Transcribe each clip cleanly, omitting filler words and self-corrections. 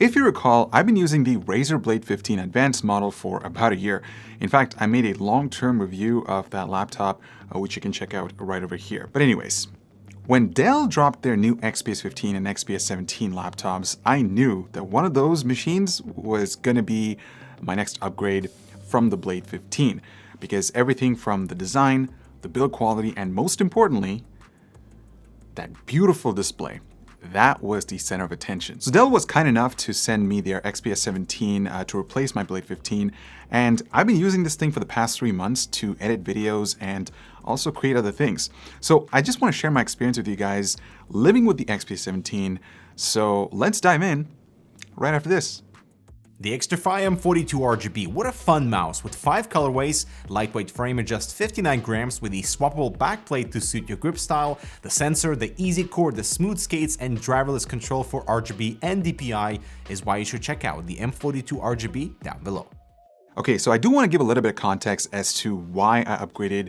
If you recall, I've been using the Razer Blade 15 Advanced model for about a year. In fact, I made a long-term review of that laptop, which you can check out right over here. But anyways, when Dell dropped their new XPS 15 and XPS 17 laptops, I knew that one of those machines was gonna be my next upgrade from the Blade 15, because everything from the design, the build quality, and most importantly, that beautiful display, that was the center of attention. So Dell was kind enough to send me their XPS 17 to replace my Blade 15, and I've been using this thing for the past 3 months to edit videos and also create other things. So I just want to share my experience with you guys living with the XPS 17. So let's dive in right after this. The Extrify M42 RGB, what a fun mouse with 5 colorways, lightweight frame at just 59 grams with the swappable backplate to suit your grip style, the sensor, the easy core, the smooth skates, and driverless control for RGB and DPI is why you should check out the M42 RGB down below. Okay, so I do want to give a little bit of context as to why I upgraded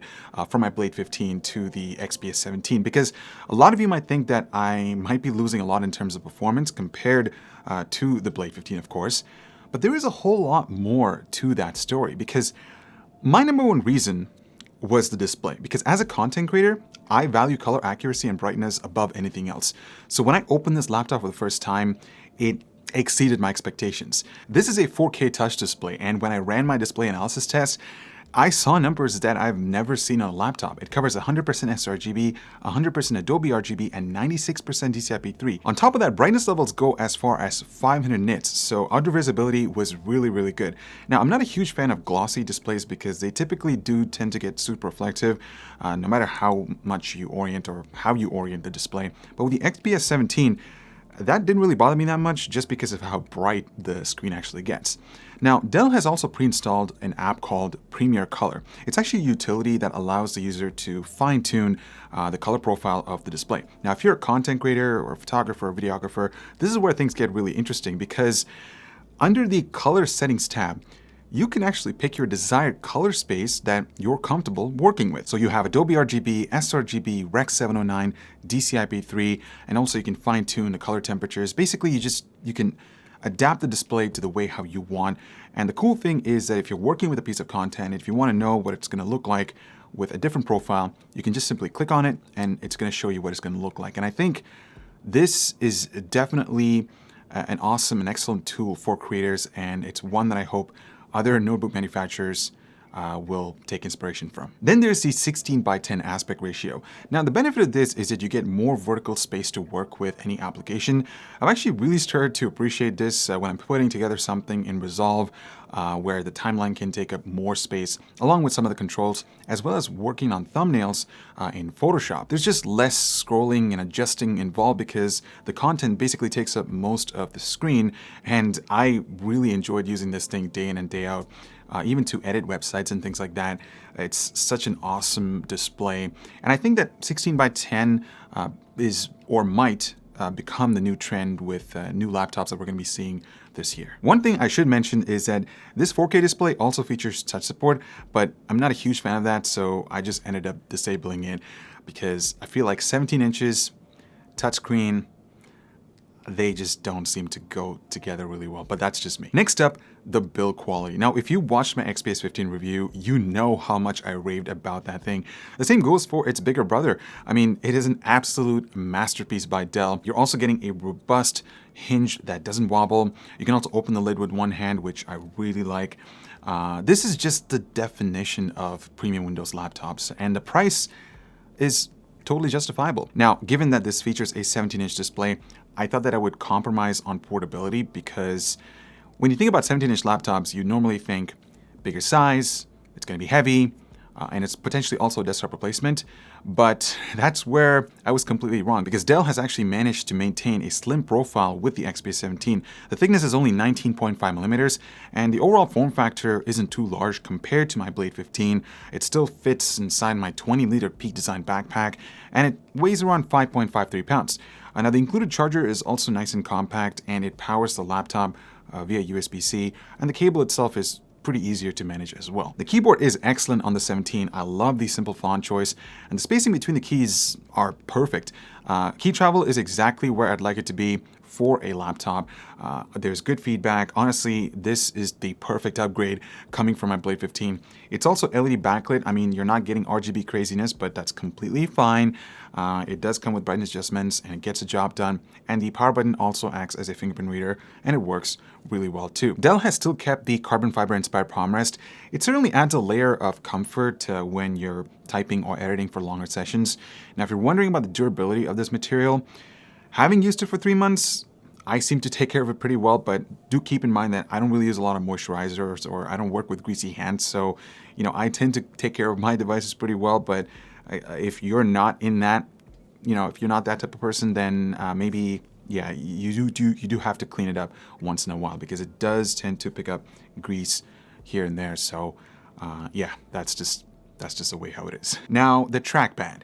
from my Blade 15 to the XPS 17, because a lot of you might think that I might be losing a lot in terms of performance compared to the Blade 15, of course. But there is a whole lot more to that story, because my number one reason was the display. Because as a content creator, I value color accuracy and brightness above anything else. So when I opened this laptop for the first time, it exceeded my expectations. This is a 4K touch display, and when I ran my display analysis test, I saw numbers that I've never seen on a laptop. It covers 100% sRGB, 100% Adobe RGB, and 96% DCI-P3. On top of that, brightness levels go as far as 500 nits, so outdoor visibility was really, really good. Now, I'm not a huge fan of glossy displays because they typically do tend to get super reflective, no matter how much you orient or how you orient the display. But with the XPS 17, that didn't really bother me that much just because of how bright the screen actually gets. Now, Dell has also pre-installed an app called Premiere Color. It's actually a utility that allows the user to fine-tune the color profile of the display. Now, if you're a content creator or a photographer or videographer, this is where things get really interesting, because under the Color Settings tab, you can actually pick your desired color space that you're comfortable working with. So you have Adobe RGB, sRGB, Rec 709, DCI-P3, and also you can fine tune the color temperatures. Basically, you can adapt the display to the way how you want. And the cool thing is that if you're working with a piece of content, if you want to know what it's going to look like with a different profile, you can just simply click on it and it's going to show you what it's going to look like. And I think this is definitely an awesome and excellent tool for creators, and it's one that I hope other notebook manufacturers will take inspiration from. Then there's the 16:10 aspect ratio. Now, the benefit of this is that you get more vertical space to work with any application. I've actually really started to appreciate this when I'm putting together something in Resolve, where the timeline can take up more space, along with some of the controls, as well as working on thumbnails in Photoshop. There's just less scrolling and adjusting involved because the content basically takes up most of the screen, and I really enjoyed using this thing day in and day out. Even to edit websites and things like that. It's such an awesome display. And I think that 16:10 is or might become the new trend with new laptops that we're going to be seeing this year. One thing I should mention is that this 4K display also features touch support, but I'm not a huge fan of that, so I just ended up disabling it because I feel like 17 inches, touchscreen, they just don't seem to go together really well, but that's just me. Next up, the build quality. Now, if you watched my XPS 15 review, you know how much I raved about that thing. The same goes for its bigger brother. I mean, it is an absolute masterpiece by Dell. You're also getting a robust hinge that doesn't wobble. You can also open the lid with one hand, which I really like. This is just the definition of premium Windows laptops, and the price is totally justifiable. Now, given that this features a 17-inch display, I thought that I would compromise on portability, because when you think about 17-inch laptops, you normally think bigger size, it's going to be heavy, and it's potentially also a desktop replacement. But that's where I was completely wrong, because Dell has actually managed to maintain a slim profile with the XPS 17. The thickness is only 19.5 millimeters, and the overall form factor isn't too large compared to my Blade 15. It still fits inside my 20-liter Peak Design backpack, and it weighs around 5.53 pounds. Now, the included charger is also nice and compact, and it powers the laptop via USB-C, and the cable itself is pretty easier to manage as well. The keyboard is excellent on the 17. I love the simple font choice, and the spacing between the keys are perfect. Key travel is exactly where I'd like it to be for a laptop. There's good feedback. Honestly, this is the perfect upgrade coming from my Blade 15. It's also LED backlit. I mean, you're not getting RGB craziness, but that's completely fine. It does come with brightness adjustments and it gets the job done. And the power button also acts as a fingerprint reader and it works really well too. Dell has still kept the carbon fiber inspired palm rest. It certainly adds a layer of comfort when you're typing or editing for longer sessions. Now, if you're wondering about the durability of this material, having used it for 3 months, I seem to take care of it pretty well, but do keep in mind that I don't really use a lot of moisturizers or I don't work with greasy hands. So, I tend to take care of my devices pretty well, but if you're not in that, if you're not that type of person, then maybe, yeah, you do have to clean it up once in a while because it does tend to pick up grease here and there. So, yeah, that's just the way how it is. Now, the trackpad.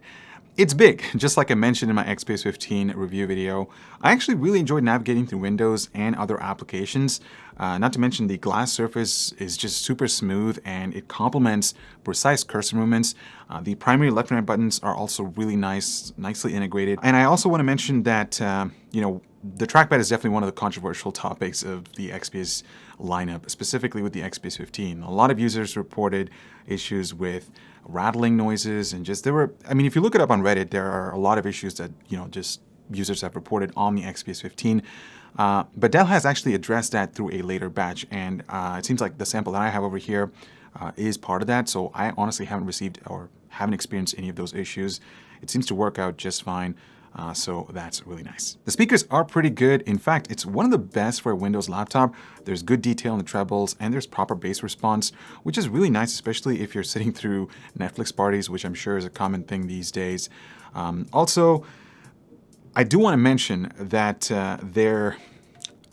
It's big, just like I mentioned in my XPS 15 review video. I actually really enjoyed navigating through Windows and other applications. Not to mention the glass surface is just super smooth and it complements precise cursor movements. The primary left and right buttons are also really nicely integrated. And I also want to mention that, the trackpad is definitely one of the controversial topics of the XPS lineup, specifically with the XPS 15. A lot of users reported issues with rattling noises and if you look it up on Reddit, there are a lot of issues that, just users have reported on the XPS 15. But Dell has actually addressed that through a later batch. And it seems like the sample that I have over here is part of that. So I honestly haven't received or haven't experienced any of those issues. It seems to work out just fine. So that's really nice. The speakers are pretty good. In fact, it's one of the best for a Windows laptop. There's good detail in the trebles and there's proper bass response, which is really nice, especially if you're sitting through Netflix parties, which I'm sure is a common thing these days. Also, I do want to mention that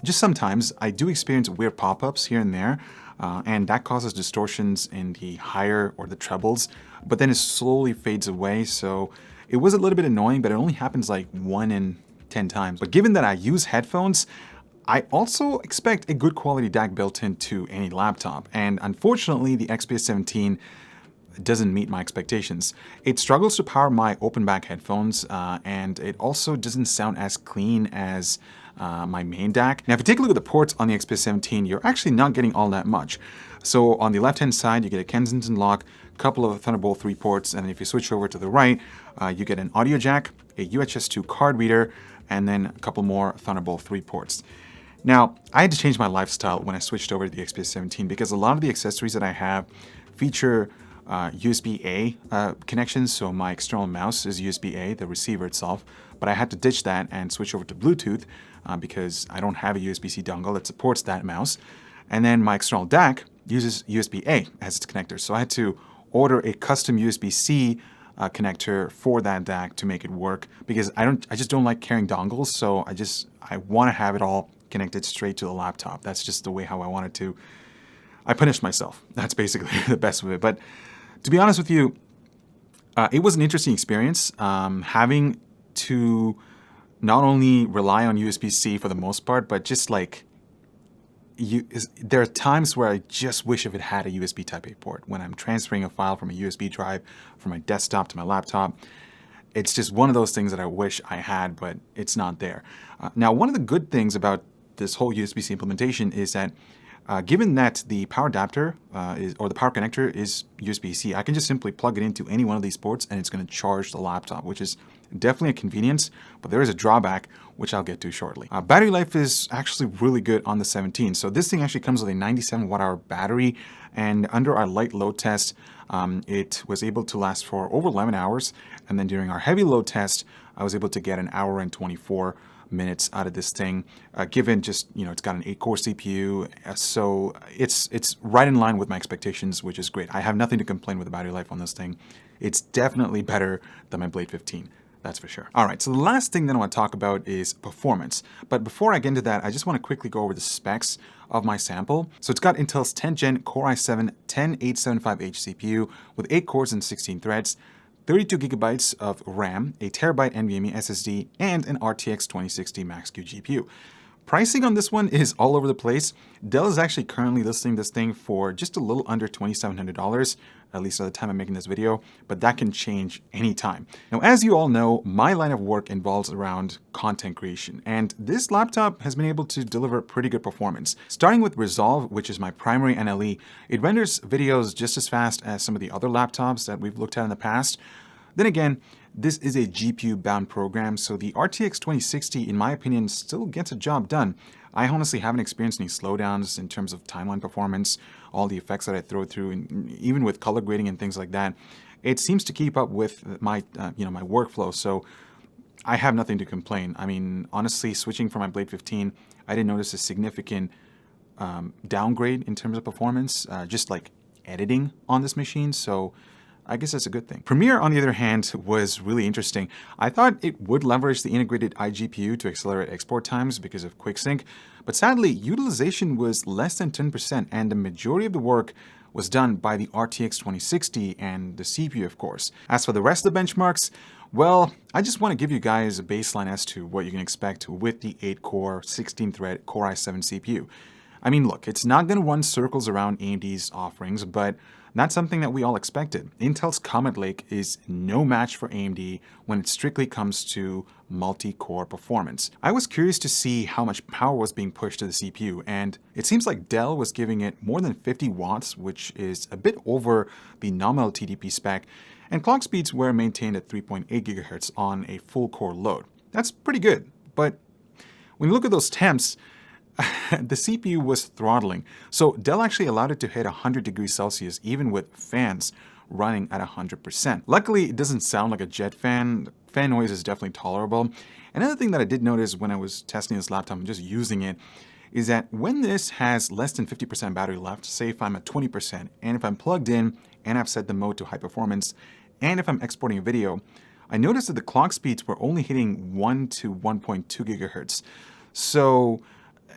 just sometimes I do experience weird pop-ups here and there, and that causes distortions in the higher or the trebles, but then it slowly fades away. So it was a little bit annoying, but it only happens like 1 in 10 times. But given that I use headphones, I also expect a good quality DAC built into any laptop. And unfortunately, the XPS 17 doesn't meet my expectations. It struggles to power my open back headphones, and it also doesn't sound as clean as my main DAC. Now, if you take a look at the ports on the XPS 17, you're actually not getting all that much. So on the left-hand side, you get a Kensington lock, a couple of Thunderbolt 3 ports, and if you switch over to the right, you get an audio jack, a UHS 2 card reader, and then a couple more Thunderbolt 3 ports. Now, I had to change my lifestyle when I switched over to the XPS 17 because a lot of the accessories that I have feature USB-A connections. So my external mouse is USB-A, the receiver itself, but I had to ditch that and switch over to Bluetooth because I don't have a USB-C dongle that supports that mouse. And then my external DAC uses USB-A as its connector. So I had to order a custom USB-C connector for that DAC to make it work because I just don't like carrying dongles. So I want to have it all connected straight to the laptop. That's just the way how I wanted to. I punished myself. That's basically the best of it. But to be honest with you, it was an interesting experience having to not only rely on USB-C for the most part, but just like there are times where I just wish if it had a USB Type-A port when I'm transferring a file from a USB drive from my desktop to my laptop. It's just one of those things that I wish I had, but it's not there. Now, one of the good things about this whole USB-C implementation is that given that the power adapter or the power connector is USB-C, I can just simply plug it into any one of these ports and it's going to charge the laptop, which is definitely a convenience, but there is a drawback, which I'll get to shortly. Battery life is actually really good on the 17. So this thing actually comes with a 97 watt-hour battery, and under our light load test, it was able to last for over 11 hours. And then during our heavy load test, I was able to get 1 hour and 24 minutes out of this thing, given just, it's got an 8-core CPU. So it's right in line with my expectations, which is great. I have nothing to complain with the battery life on this thing. It's definitely better than my Blade 15. That's for sure. All right, so the last thing that I want to talk about is performance. But before I get into that, I just want to quickly go over the specs of my sample. So it's got Intel's 10th Gen Core i7-10875H CPU with 8 cores and 16 threads, 32 gigabytes of RAM, a terabyte NVMe SSD, and an RTX 2060 Max-Q GPU. Pricing on this one is all over the place. Dell is actually currently listing this thing for just a little under $2,700, at least at the time I'm making this video, but that can change anytime. Now, as you all know, my line of work involves around content creation, and this laptop has been able to deliver pretty good performance. Starting with Resolve, which is my primary NLE, it renders videos just as fast as some of the other laptops that we've looked at in the past. Then again, this is a GPU-bound program, so the RTX 2060, in my opinion, still gets a job done. I honestly haven't experienced any slowdowns in terms of timeline performance, all the effects that I throw through, and even with color grading and things like that. It seems to keep up with my, my workflow, so I have nothing to complain. I mean, honestly, switching from my Blade 15, I didn't notice a significant downgrade in terms of performance, just like editing on this machine, so I guess that's a good thing. Premiere, on the other hand, was really interesting. I thought it would leverage the integrated iGPU to accelerate export times because of QuickSync, but sadly, utilization was less than 10%, and the majority of the work was done by the RTX 2060 and the CPU, of course. As for the rest of the benchmarks, well, I just want to give you guys a baseline as to what you can expect with the 8-core, 16-thread Core i7 CPU. I mean, look, it's not going to run circles around AMD's offerings, but that's something that we all expected. Intel's Comet Lake is no match for AMD when it strictly comes to multi-core performance. I was curious to see how much power was being pushed to the CPU, and it seems like Dell was giving it more than 50 watts, which is a bit over the nominal TDP spec, and clock speeds were maintained at 3.8 GHz on a full core load. That's pretty good, but when you look at those temps, the CPU was throttling. So Dell actually allowed it to hit 100 degrees Celsius even with fans running at 100%. Luckily, it doesn't sound like a jet fan. Fan noise is definitely tolerable. Another thing that I did notice when I was testing this laptop and just using it is that when this has less than 50% battery left, say if I'm at 20%, and if I'm plugged in and I've set the mode to high performance, and if I'm exporting a video, I noticed that the clock speeds were only hitting 1 to 1.2 gigahertz. So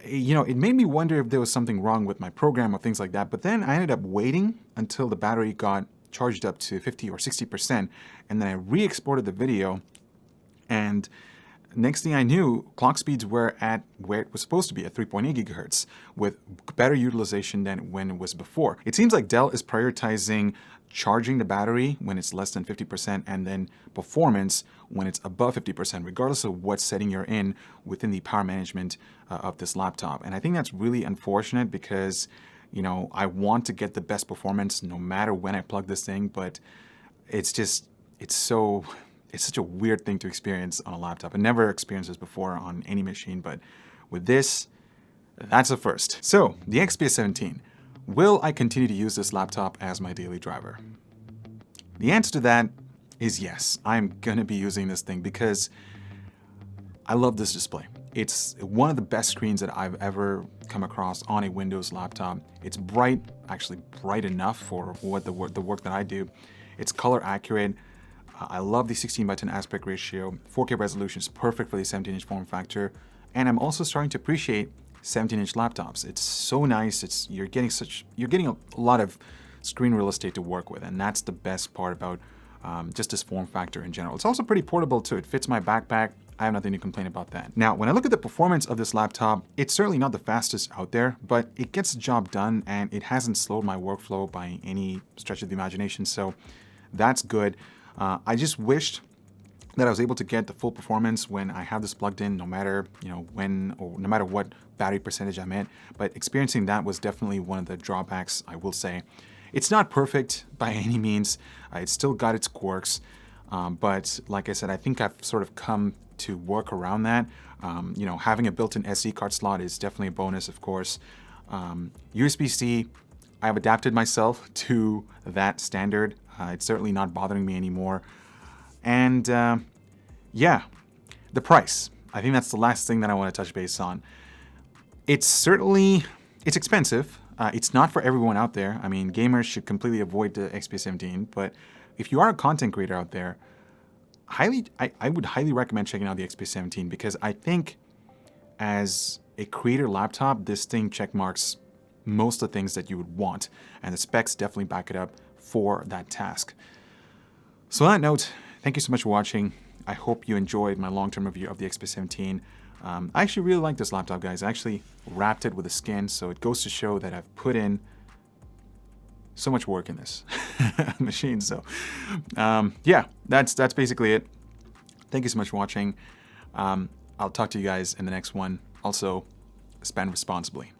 it made me wonder if there was something wrong with my program or things like that. But then I ended up waiting until the battery got charged up to 50 or 60%. And then I re-exported the video. And next thing I knew, clock speeds were at where it was supposed to be, at 3.8 gigahertz, with better utilization than when it was before. It seems like Dell is prioritizing charging the battery when it's less than 50% and then performance when it's above 50%, regardless of what setting you're in within the power management of this laptop. And I think that's really unfortunate because, I want to get the best performance no matter when I plug this thing, but it's such a weird thing to experience on a laptop. I never experienced this before on any machine, but with this, that's a first. So, the XPS 17. Will I continue to use this laptop as my daily driver? The answer to that is yes. I'm going to be using this thing because I love this display. It's one of the best screens that I've ever come across on a Windows laptop. It's bright, actually bright enough for what the work that I do. It's color accurate. I love the 16:10 aspect ratio. 4K resolution is perfect for the 17-inch form factor. And I'm also starting to appreciate 17-inch laptops. It's so nice. You're getting a lot of screen real estate to work with, and that's the best part about just this form factor in general. It's also pretty portable too. It fits my backpack. I have nothing to complain about that. Now, when I look at the performance of this laptop, it's certainly not the fastest out there, but it gets the job done, and it hasn't slowed my workflow by any stretch of the imagination. So that's good. I just wished that I was able to get the full performance when I have this plugged in, no matter when or no matter what battery percentage I'm at. But experiencing that was definitely one of the drawbacks, I will say. It's not perfect by any means. It's still got its quirks, but like I said, I think I've sort of come to work around that. Having a built-in SD card slot is definitely a bonus, of course. USB-C, I've adapted myself to that standard. It's certainly not bothering me anymore. And yeah, the price. I think that's the last thing that I want to touch base on. It's expensive. It's not for everyone out there. I mean, gamers should completely avoid the XPS 17, but if you are a content creator out there, I would highly recommend checking out the XPS 17 because I think as a creator laptop, this thing checkmarks most of the things that you would want, and the specs definitely back it up for that task. So on that note, thank you so much for watching. I hope you enjoyed my long-term review of the XPS 17. I actually really like this laptop, guys. I actually wrapped it with a skin, so it goes to show that I've put in so much work in this machine. So yeah, that's basically it. Thank you so much for watching. I'll talk to you guys in the next one. Also, spend responsibly.